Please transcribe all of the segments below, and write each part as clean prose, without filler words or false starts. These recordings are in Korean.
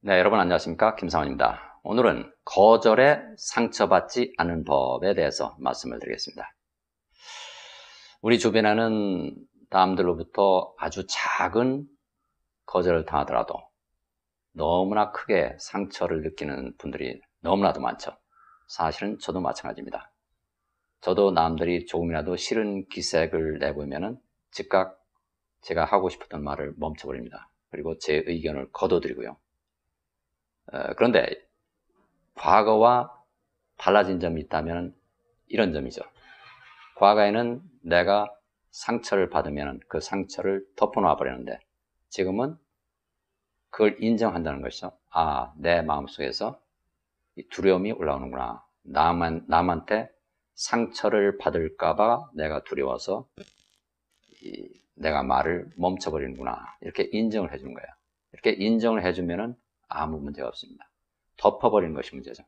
네, 여러분 안녕하십니까? 김상원입니다. 오늘은 거절에 상처받지 않는 법에 대해서 말씀을 드리겠습니다. 우리 주변에는 남들로부터 아주 작은 거절을 당하더라도 너무나 크게 상처를 느끼는 분들이 너무나도 많죠. 사실은 저도 마찬가지입니다. 저도 남들이 조금이라도 싫은 기색을 내보이면은 즉각 제가 하고 싶었던 말을 멈춰버립니다. 그리고 제 의견을 거둬들이고요. 그런데 과거와 달라진 점이 있다면 이런 점이죠. 과거에는 내가 상처를 받으면 그 상처를 덮어놔 버리는데 지금은 그걸 인정한다는 것이죠. 아, 내 마음속에서 두려움이 올라오는구나. 남한테 상처를 받을까봐 내가 두려워서 내가 말을 멈춰버리는구나. 이렇게 인정을 해주는 거예요. 이렇게 인정을 해주면은 아무 문제가 없습니다. 덮어버리는 것이 문제죠.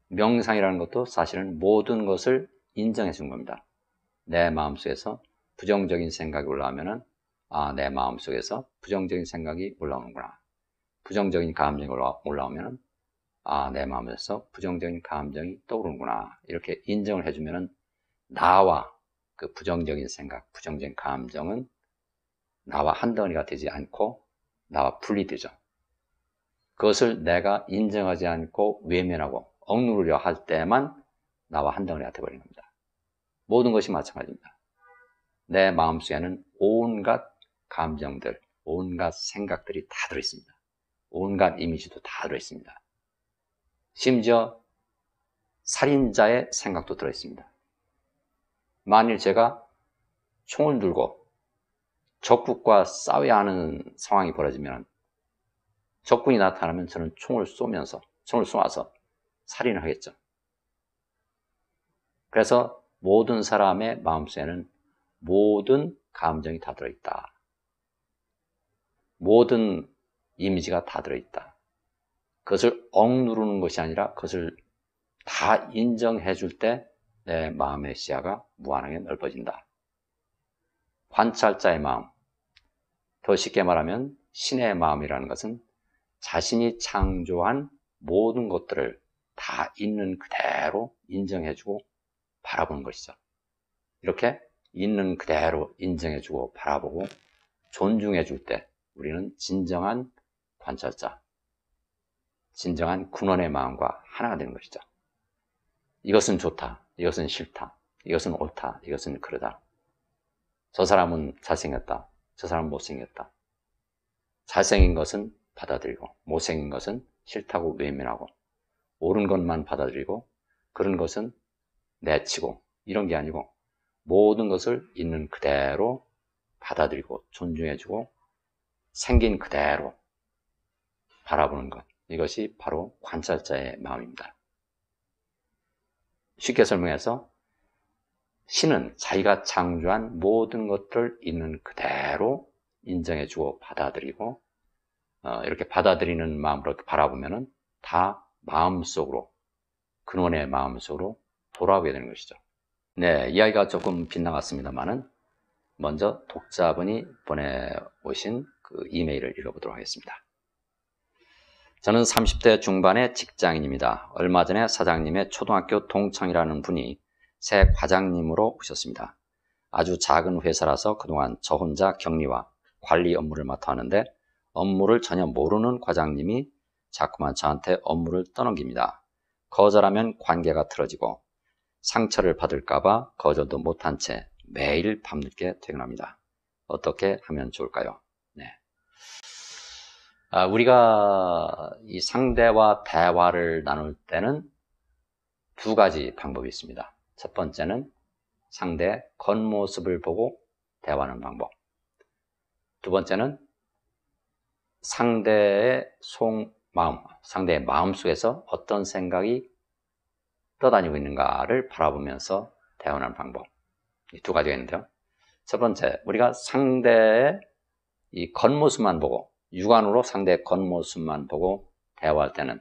명상이라는 것도 사실은 모든 것을 인정해 준 겁니다. 내 마음속에서 부정적인 생각이 올라오면은 아, 내 마음속에서 부정적인 생각이 올라오는구나. 부정적인 감정이 올라오면은 아, 내 마음에서 부정적인 감정이 떠오르는구나. 이렇게 인정을 해주면은 나와 그 부정적인 생각, 부정적인 감정은 나와 한 덩어리가 되지 않고 나와 분리되죠. 그것을 내가 인정하지 않고 외면하고 억누르려 할 때만 나와 한 덩어리가 되어버리는 겁니다. 모든 것이 마찬가지입니다. 내 마음속에는 온갖 감정들, 온갖 생각들이 다 들어있습니다. 온갖 이미지도 다 들어있습니다. 심지어 살인자의 생각도 들어있습니다. 만일 제가 총을 들고 적국과 싸워야 하는 상황이 벌어지면 적군이 나타나면 저는 총을 쏘아서 살인을 하겠죠. 그래서 모든 사람의 마음속에는 모든 감정이 다 들어있다. 모든 이미지가 다 들어있다. 그것을 억누르는 것이 아니라 그것을 다 인정해 줄 때 내 마음의 시야가 무한하게 넓어진다. 관찰자의 마음, 더 쉽게 말하면 신의 마음이라는 것은 자신이 창조한 모든 것들을 다 있는 그대로 인정해주고 바라보는 것이죠. 이렇게 있는 그대로 인정해주고 바라보고 존중해줄 때 우리는 진정한 관찰자, 진정한 근원의 마음과 하나가 되는 것이죠. 이것은 좋다, 이것은 싫다, 이것은 옳다, 이것은 그러다. 저 사람은 잘생겼다, 저 사람은 못생겼다. 잘생긴 것은 받아들이고 못생긴 것은 싫다고 외면하고 옳은 것만 받아들이고 그런 것은 내치고 이런 게 아니고 모든 것을 있는 그대로 받아들이고 존중해주고 생긴 그대로 바라보는 것, 이것이 바로 관찰자의 마음입니다. 쉽게 설명해서 신은 자기가 창조한 모든 것들을 있는 그대로 인정해주고 받아들이고 이렇게 받아들이는 마음으로 바라보면은 다 마음속으로, 근원의 마음속으로 돌아오게 되는 것이죠. 네, 이야기가 조금 빗나갔습니다만은 먼저 독자분이 보내오신 그 이메일을 읽어보도록 하겠습니다. 저는 30대 중반의 직장인입니다. 얼마 전에 사장님의 초등학교 동창이라는 분이 새 과장님으로 오셨습니다. 아주 작은 회사라서 그동안 저 혼자 격리와 관리 업무를 맡아 하는데 업무를 전혀 모르는 과장님이 자꾸만 저한테 업무를 떠넘깁니다. 거절하면 관계가 틀어지고 상처를 받을까봐 거절도 못한 채 매일 밤늦게 퇴근합니다. 어떻게 하면 좋을까요? 네. 우리가 이 상대와 대화를 나눌 때는 두 가지 방법이 있습니다. 첫 번째는 상대의 겉모습을 보고 대화하는 방법. 두 번째는 상대의 상대의 마음속에서 어떤 생각이 떠다니고 있는가를 바라보면서 대화하는 방법. 이 두 가지가 있는데요. 첫 번째, 우리가 상대의 이 겉모습만 보고, 육안으로 상대의 겉모습만 보고 대화할 때는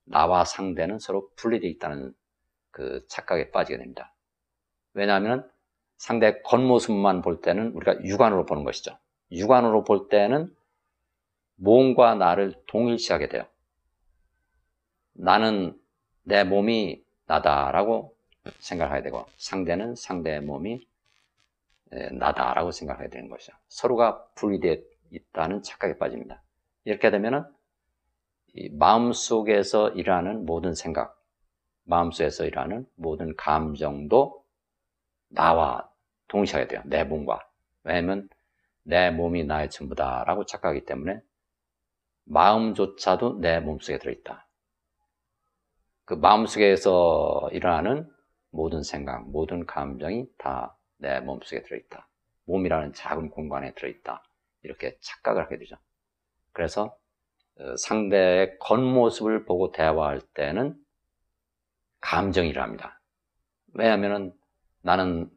나와 상대는 서로 분리되어 있다는 그 착각에 빠지게 됩니다. 왜냐하면 상대의 겉모습만 볼 때는 우리가 육안으로 보는 것이죠. 육안으로 볼 때는 몸과 나를 동일시하게 돼요. 나는 내 몸이 나다라고 생각하게 되고 상대는 상대의 몸이 나다라고 생각하게 되는 것이죠. 서로가 분리되어 있다는 착각에 빠집니다. 이렇게 되면은 이 마음속에서 일어나는 모든 생각, 마음속에서 일어나는 모든 감정도 나와 동시하게 돼요. 내 몸과. 왜냐하면 내 몸이 나의 전부다라고 착각하기 때문에 마음조차도 내 몸속에 들어있다. 그 마음속에서 일어나는 모든 생각, 모든 감정이 다 내 몸속에 들어있다. 몸이라는 작은 공간에 들어있다. 이렇게 착각을 하게 되죠. 그래서 상대의 겉모습을 보고 대화할 때는 감정이 일어납니다. 왜냐하면 나는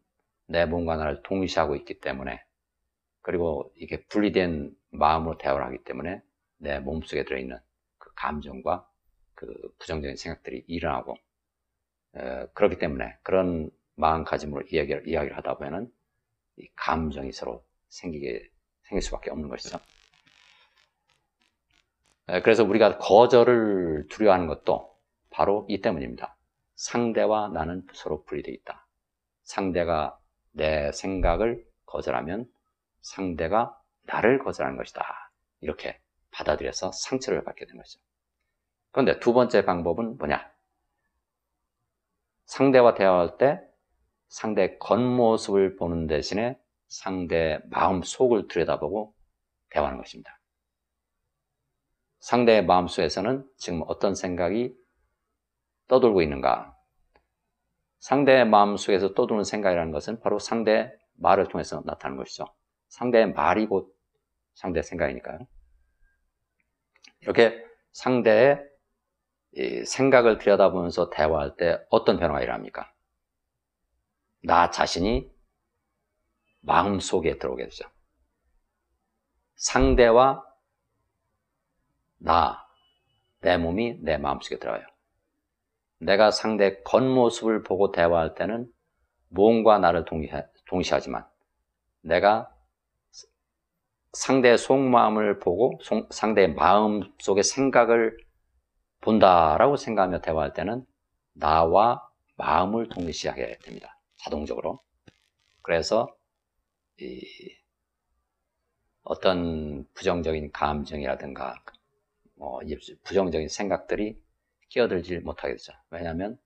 내 몸과 나를 동시하고 있기 때문에, 그리고 이게 분리된 마음으로 대화를 하기 때문에 내 몸속에 들어있는 그 감정과 그 부정적인 생각들이 일어나고, 그렇기 때문에 그런 마음가짐으로 이야기를 하다 보면은 이 감정이 서로 생길 수밖에 없는 것이죠. 그래서 우리가 거절을 두려워하는 것도 바로 이 때문입니다. 상대와 나는 서로 분리되어 있다. 상대가 내 생각을 거절하면 상대가 나를 거절하는 것이다. 이렇게 받아들여서 상처를 받게 된 것이죠. 그런데 두 번째 방법은 뭐냐? 상대와 대화할 때 상대의 겉모습을 보는 대신에 상대의 마음 속을 들여다보고 대화하는 것입니다. 상대의 마음속에서는 지금 어떤 생각이 떠돌고 있는가? 상대의 마음속에서 떠도는 생각이라는 것은 바로 상대의 말을 통해서 나타나는 것이죠. 상대의 말이 곧 상대의 생각이니까요. 이렇게 상대의 생각을 들여다보면서 대화할 때 어떤 변화가 일어납니까? 나 자신이 마음속에 들어오게 되죠. 상대와 내 몸이 내 마음속에 들어가요. 내가 상대의 겉모습을 보고 대화할 때는 몸과 나를 동시하지만 내가 상대의 속마음을 보고 상대의 마음 속의 생각을 본다라고 생각하며 대화할 때는 나와 마음을 동시하게 됩니다. 자동적으로. 그래서 어떤 부정적인 감정이라든가 부정적인 생각들이 끼어들지 못하게 되죠. 왜냐하면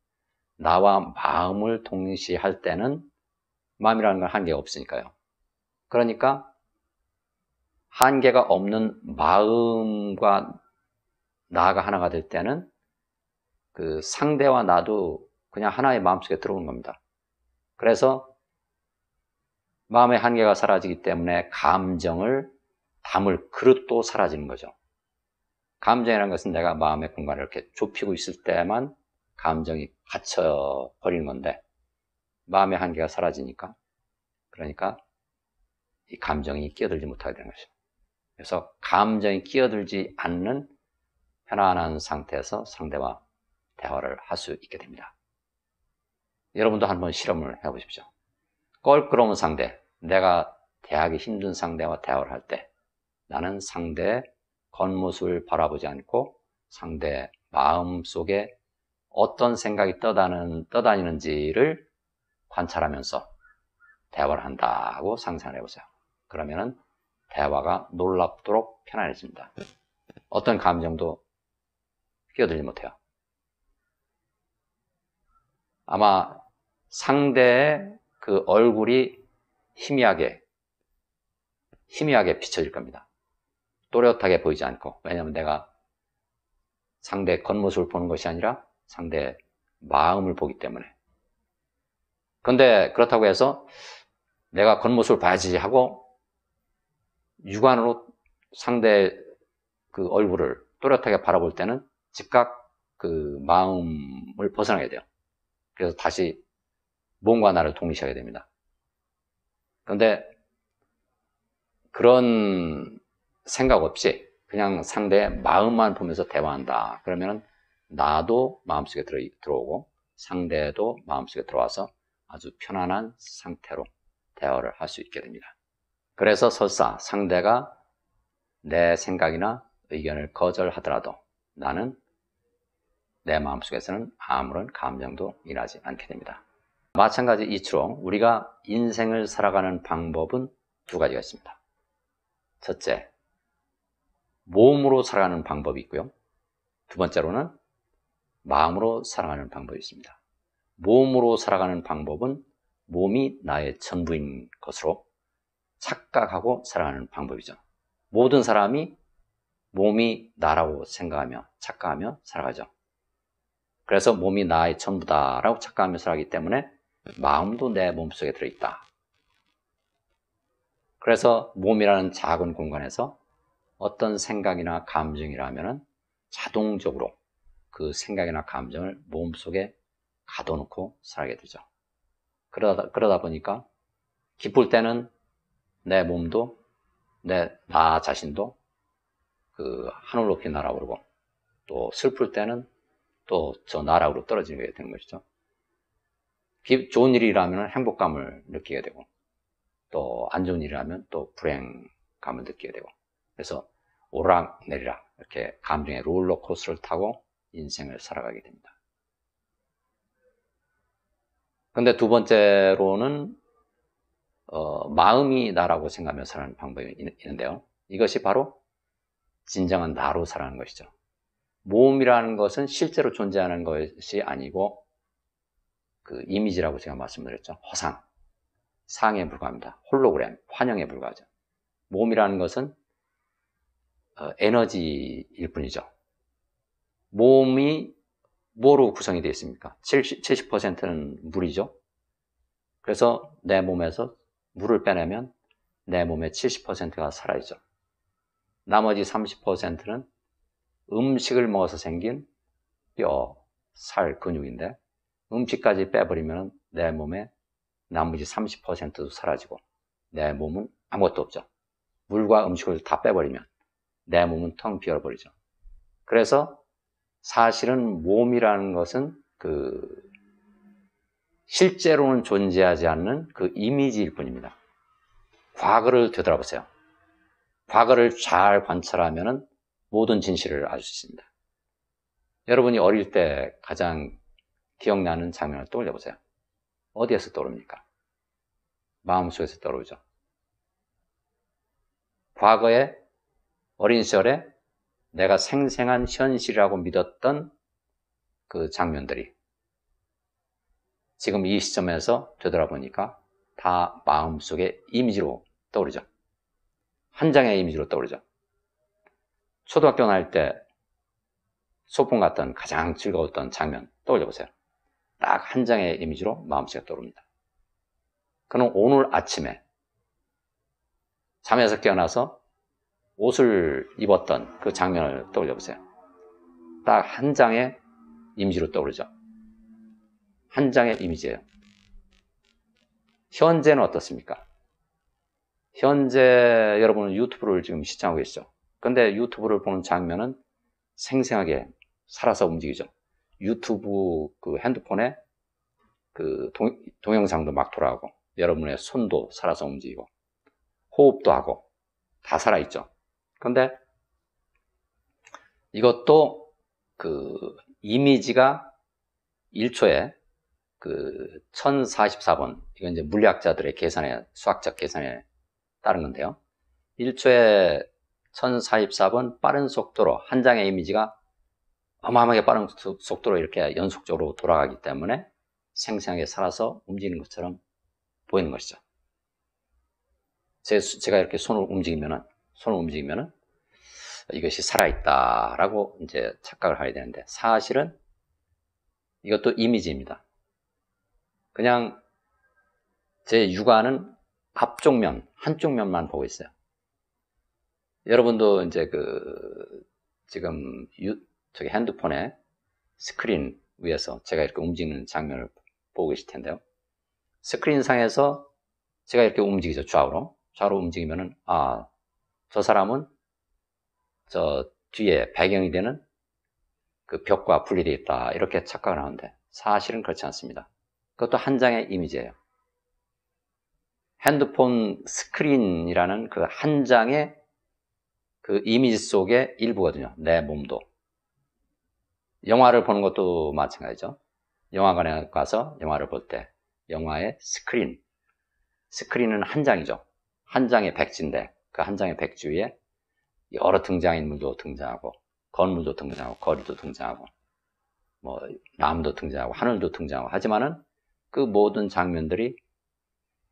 나와 마음을 동시할 때는 마음이라는 건 한계가 없으니까요. 그러니까 한계가 없는 마음과 나가 하나가 될 때는 그 상대와 나도 그냥 하나의 마음속에 들어오는 겁니다. 그래서 마음의 한계가 사라지기 때문에 감정을 담을 그릇도 사라지는 거죠. 감정이라는 것은 내가 마음의 공간을 이렇게 좁히고 있을 때만 감정이 갇혀버리는 건데, 마음의 한계가 사라지니까, 그러니까 이 감정이 끼어들지 못하게 되는 것이죠. 그래서 감정이 끼어들지 않는 편안한 상태에서 상대와 대화를 할 수 있게 됩니다. 여러분도 한번 실험을 해보십시오. 껄끄러운 상대, 내가 대하기 힘든 상대와 대화를 할 때 나는 상대의 겉모습을 바라보지 않고 상대의 마음 속에 어떤 생각이 떠다니는지를 관찰하면서 대화를 한다고 상상을 해보세요. 그러면은 대화가 놀랍도록 편안해집니다. 어떤 감정도 끼어들지 못해요. 아마 상대의 그 얼굴이 희미하게 비춰질 겁니다. 또렷하게 보이지 않고. 왜냐하면 내가 상대의 겉모습을 보는 것이 아니라 상대의 마음을 보기 때문에. 그런데 그렇다고 해서 내가 겉모습을 봐야지 하고 육안으로 상대의 그 얼굴을 또렷하게 바라볼 때는 즉각 그 마음을 벗어나게 돼요. 그래서 다시 몸과 나를 동시하게 됩니다. 그런데 그런 생각 없이 그냥 상대의 마음만 보면서 대화한다. 그러면 나도 마음속에 들어오고 상대도 마음속에 들어와서 아주 편안한 상태로 대화를 할 수 있게 됩니다. 그래서 설사 상대가 내 생각이나 의견을 거절하더라도 나는 내 마음속에서는 아무런 감정도 일어나지 않게 됩니다. 마찬가지 이치로 우리가 인생을 살아가는 방법은 두 가지가 있습니다. 첫째, 몸으로 살아가는 방법이 있고요. 두 번째로는 마음으로 살아가는 방법이 있습니다. 몸으로 살아가는 방법은 몸이 나의 전부인 것으로 착각하고 살아가는 방법이죠. 모든 사람이 몸이 나라고 생각하며 착각하며 살아가죠. 그래서 몸이 나의 전부다라고 착각하며 살아가기 때문에 마음도 내 몸속에 들어있다. 그래서 몸이라는 작은 공간에서 어떤 생각이나 감정이라면 자동적으로 그 생각이나 감정을 몸속에 가둬놓고 살게 되죠. 그러다 보니까 기쁠 때는 내 몸도 나 자신도 그 하늘 높이 날아오르고 또 슬플 때는 또 저 나락으로 떨어지게 되는 것이죠. 좋은 일이라면 행복감을 느끼게 되고 또 안 좋은 일이라면 또 불행감을 느끼게 되고 그래서 오르락내리락 이렇게 감정의 롤러코스터를 타고 인생을 살아가게 됩니다. 근데 두 번째로는 마음이 나라고 생각하며 살아가는 방법이 있는데요. 이것이 바로 진정한 나로 살아가는 것이죠. 몸이라는 것은 실제로 존재하는 것이 아니고 그 이미지라고 제가 말씀드렸죠. 허상, 상에 불과합니다. 홀로그램, 환영에 불과하죠. 몸이라는 것은 에너지일 뿐이죠. 몸이 뭐로 구성이 되어 있습니까? 70%는 물이죠. 그래서 내 몸에서 물을 빼내면 내 몸의 70%가 사라지죠. 나머지 30%는 음식을 먹어서 생긴 뼈, 살, 근육인데 음식까지 빼버리면 내 몸의 나머지 30%도 사라지고 내 몸은 아무것도 없죠. 물과 음식을 다 빼버리면 내 몸은 텅 비어버리죠. 그래서 사실은 몸이라는 것은 실제로는 존재하지 않는 그 이미지일 뿐입니다. 과거를 되돌아보세요. 과거를 잘 관찰하면 모든 진실을 알 수 있습니다. 여러분이 어릴 때 가장 기억나는 장면을 떠올려 보세요. 어디에서 떠오릅니까? 마음속에서 떠오르죠. 과거에 어린 시절에 내가 생생한 현실이라고 믿었던 그 장면들이 지금 이 시점에서 되돌아보니까 다 마음속의 이미지로 떠오르죠. 한 장의 이미지로 떠오르죠. 초등학교 다닐 때 소풍 갔던 가장 즐거웠던 장면 떠올려 보세요. 딱 한 장의 이미지로 마음속에 떠오릅니다. 그럼 오늘 아침에 잠에서 깨어나서 옷을 입었던 그 장면을 떠올려 보세요. 딱 한 장의 이미지로 떠오르죠. 한 장의 이미지예요. 현재는 어떻습니까? 현재 여러분은 유튜브를 지금 시청하고 계시죠. 근데 유튜브를 보는 장면은 생생하게 살아서 움직이죠. 유튜브 그 핸드폰에 그 동영상도 막 돌아가고 여러분의 손도 살아서 움직이고 호흡도 하고 다 살아있죠. 근데 이것도 그 이미지가 1초에 그 1044번, 이건 이제 물리학자들의 계산에, 수학적 계산에 따른 건데요. 1초에 1044번 빠른 속도로 한 장의 이미지가 어마어마하게 빠른 속도로 이렇게 연속적으로 돌아가기 때문에 생생하게 살아서 움직이는 것처럼 보이는 것이죠. 제가 이렇게 손을 움직이면은 이것이 살아있다라고 이제 착각을 하게 되는데 사실은 이것도 이미지입니다. 그냥 제 육안은 앞쪽 면, 한쪽 면만 보고 있어요. 여러분도 이제 지금 저기 핸드폰에 스크린 위에서 제가 이렇게 움직이는 장면을 보고 계실 텐데요. 스크린상에서 제가 이렇게 움직이죠. 좌우로 움직이면은, 저 사람은 저 뒤에 배경이 되는 그 벽과 분리되어 있다. 이렇게 착각을 하는데 사실은 그렇지 않습니다. 그것도 한 장의 이미지예요. 핸드폰 스크린이라는 그 한 장의 그 이미지 속의 일부거든요. 내 몸도. 영화를 보는 것도 마찬가지죠. 영화관에 가서 영화를 볼 때 영화의 스크린은 한 장이죠. 한 장의 백지인데 그 한 장의 백지 위에 여러 등장인물도 등장하고 건물도 등장하고 거리도 등장하고 뭐 나무도 등장하고 하늘도 등장하고 하지만은 그 모든 장면들이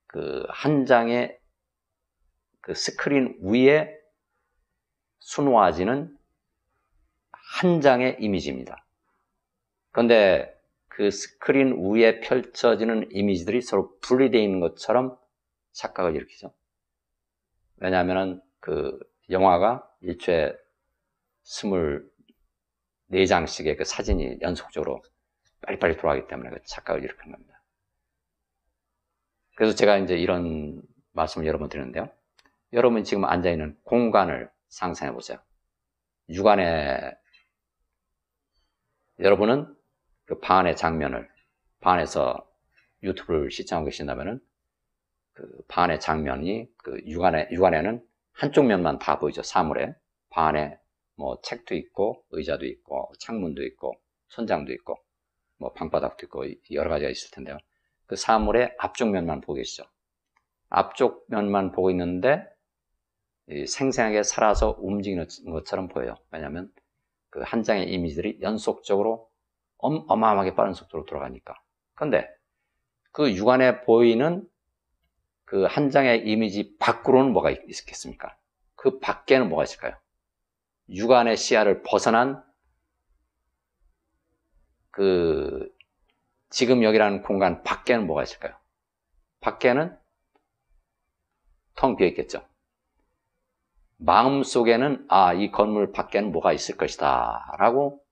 그 한 장의 그 스크린 위에 순화지는 한 장의 이미지입니다. 그런데 그 스크린 위에 펼쳐지는 이미지들이 서로 분리되어 있는 것처럼 착각을 일으키죠. 왜냐하면 그 영화가 일초에 24장씩의 그 사진이 연속적으로 빨리빨리 돌아가기 때문에 그 착각을 일으키는 겁니다. 그래서 제가 이제 이런 말씀을 여러 번 드리는데요. 여러분이 지금 앉아있는 공간을 상상해 보세요. 육안에 여러분은 그 방 안의 장면을 방 안에서 유튜브를 시청하고 계신다면은 그 방 안의 장면이 그 육안에는 한쪽 면만 다 보이죠. 사물에 방 안에 뭐 책도 있고 의자도 있고 창문도 있고 천장도 있고 뭐 방바닥도 있고 여러 가지가 있을 텐데요. 그 사물의 앞쪽 면만 보고 계시죠. 앞쪽 면만 보고 있는데 생생하게 살아서 움직이는 것처럼 보여요. 왜냐하면 그 한 장의 이미지들이 연속적으로 어마어마하게 빠른 속도로 돌아가니까. 그런데 그 육안에 보이는 그 한 장의 이미지 밖으로는 뭐가 있겠습니까? 그 밖에는 뭐가 있을까요? 육안의 시야를 벗어난 그 지금 여기라는 공간 밖에는 뭐가 있을까요? 밖에는 텅 비어 있겠죠. 마음속에는 이 건물 밖에는 뭐가 있을 것이다 라고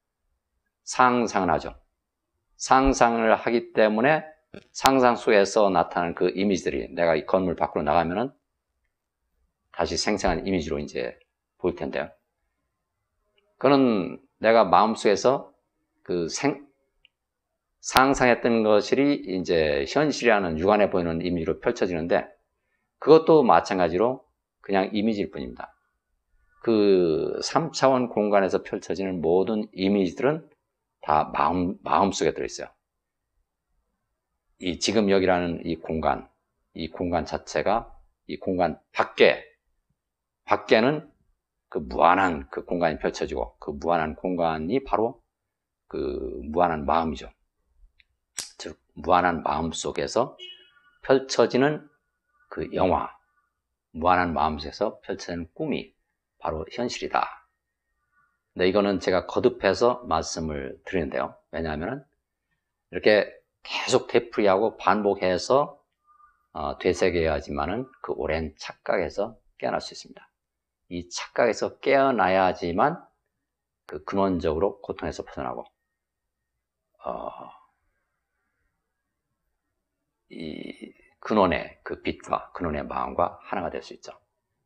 상상을 하죠. 상상을 하기 때문에 상상 속에서 나타나는 그 이미지들이 내가 이 건물 밖으로 나가면은 다시 생생한 이미지로 이제 보일 텐데요. 그는 내가 마음속에서 그 상상했던 것이 이제 현실이라는 육안에 보이는 이미지로 펼쳐지는데 그것도 마찬가지로 그냥 이미지일 뿐입니다. 그 3차원 공간에서 펼쳐지는 모든 이미지들은 다 마음속에 들어있어요. 이 지금 여기라는 이 공간 자체가 이 공간 밖에는 그 무한한 그 공간이 펼쳐지고 그 무한한 공간이 바로 그 무한한 마음이죠. 즉 무한한 마음 속에서 펼쳐지는 그 영화, 무한한 마음 속에서 펼쳐지는 꿈이 바로 현실이다. 근데 이거는 제가 거듭해서 말씀을 드리는데요. 왜냐하면 이렇게 계속 되풀이하고 반복해서 되새겨야지만은 그 오랜 착각에서 깨어날 수 있습니다. 이 착각에서 깨어나야지만 그 근원적으로 고통에서 벗어나고 이 근원의 그 빛과 근원의 마음과 하나가 될 수 있죠.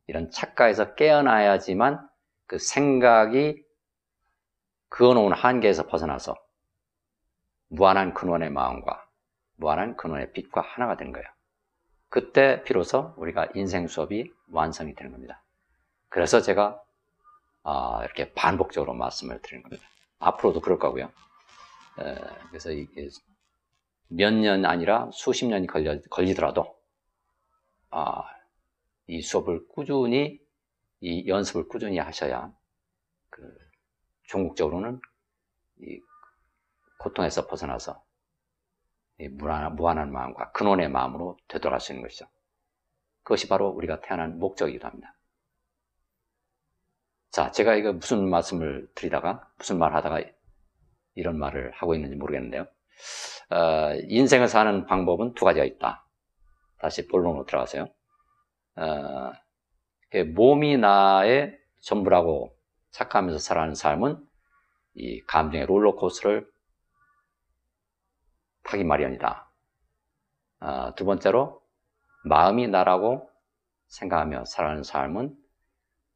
이런 착각에서 깨어나야지만 그 생각이 그어놓은 한계에서 벗어나서 무한한 근원의 마음과 무한한 근원의 빛과 하나가 되는 거예요. 그때 비로소 우리가 인생 수업이 완성이 되는 겁니다. 그래서 제가 이렇게 반복적으로 말씀을 드리는 겁니다. 앞으로도 그럴 거고요. 그래서 이게 몇 년 아니라 수십 년이 걸리더라도 이 수업을 꾸준히 이 연습을 꾸준히 하셔야 그 종국적으로는 이 고통에서 벗어나서 이 무한한 마음과 근원의 마음으로 되돌아갈 수 있는 것이죠. 그것이 바로 우리가 태어난 목적이기도 합니다. 자, 제가 이거 무슨 말씀을 드리다가 무슨 말 하다가 이런 말을 하고 있는지 모르겠는데요. 인생을 사는 방법은 두 가지가 있다. 다시 본론으로 들어가세요. 몸이 나의 전부라고 착각하면서 살아가는 삶은 이 감정의 롤러코스터를 타기 마련이다. 두 번째로 마음이 나라고 생각하며 살아가는 삶은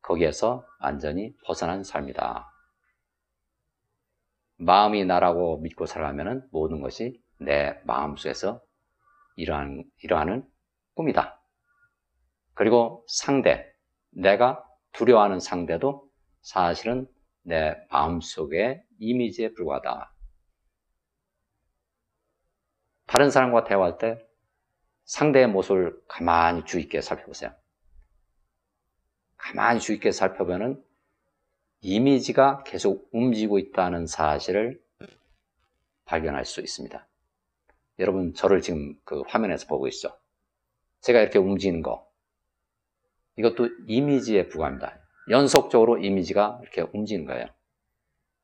거기에서 완전히 벗어난 삶이다. 마음이 나라고 믿고 살아가면 모든 것이 내 마음속에서 이러하는 꿈이다. 그리고 상대, 내가 두려워하는 상대도 사실은 내 마음속의 이미지에 불과하다. 다른 사람과 대화할 때 상대의 모습을 가만히 주의 있게 살펴보세요. 가만히 주의 있게 살펴보면 이미지가 계속 움직이고 있다는 사실을 발견할 수 있습니다. 여러분, 저를 지금 그 화면에서 보고 있죠? 제가 이렇게 움직이는 거, 이것도 이미지에 불과합니다. 연속적으로 이미지가 이렇게 움직이는 거예요.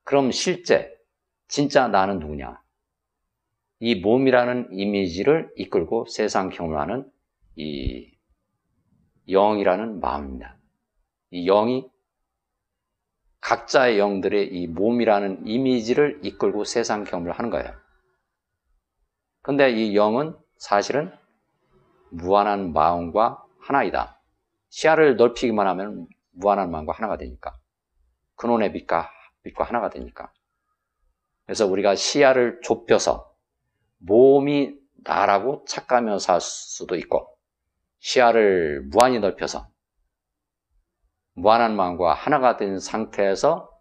그럼 실제, 진짜 나는 누구냐? 이 몸이라는 이미지를 이끌고 세상 경험을 하는 이 영이라는 마음입니다. 이 영이 각자의 영들의 이 몸이라는 이미지를 이끌고 세상 경험을 하는 거예요. 근데 이 영은 사실은 무한한 마음과 하나이다. 시야를 넓히기만 하면 무한한 마음과 하나가 되니까. 근원의 빛과 하나가 되니까. 그래서 우리가 시야를 좁혀서 몸이 나라고 착각하며 살 수도 있고, 시야를 무한히 넓혀서 무한한 마음과 하나가 된 상태에서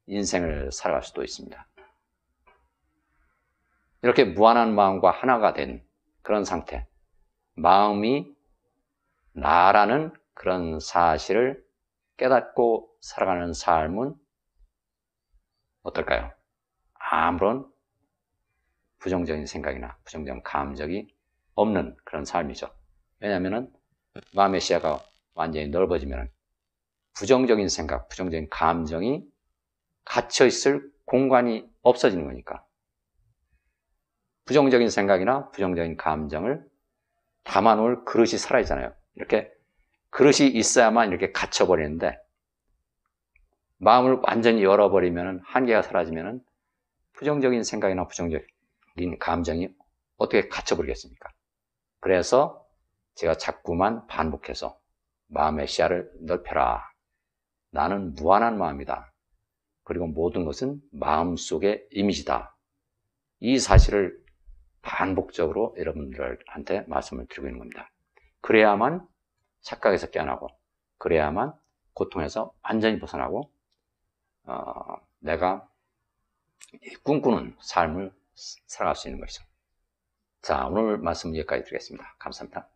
인생을 살아갈 수도 있습니다. 이렇게 무한한 마음과 하나가 된 그런 상태, 마음이 나라는 그런 사실을 깨닫고 살아가는 삶은 어떨까요? 아무런 부정적인 생각이나 부정적인 감정이 없는 그런 삶이죠. 왜냐하면 마음의 시야가 완전히 넓어지면 부정적인 생각, 부정적인 감정이 갇혀있을 공간이 없어지는 거니까. 부정적인 생각이나 부정적인 감정을 담아놓을 그릇이 살아있잖아요. 이렇게 그릇이 있어야만 이렇게 갇혀버리는데, 마음을 완전히 열어버리면, 한계가 사라지면 부정적인 생각이나 부정적인 감정이 어떻게 갇혀버리겠습니까? 그래서 제가 자꾸만 반복해서 마음의 시야를 넓혀라. 나는 무한한 마음이다. 그리고 모든 것은 마음속의 이미지다. 이 사실을 반복적으로 여러분들한테 말씀을 드리고 있는 겁니다. 그래야만 착각에서 깨어나고, 그래야만 고통에서 완전히 벗어나고, 내가 꿈꾸는 삶을 살아갈 수 있는 것이죠. 자, 오늘 말씀 여기까지 드리겠습니다. 감사합니다.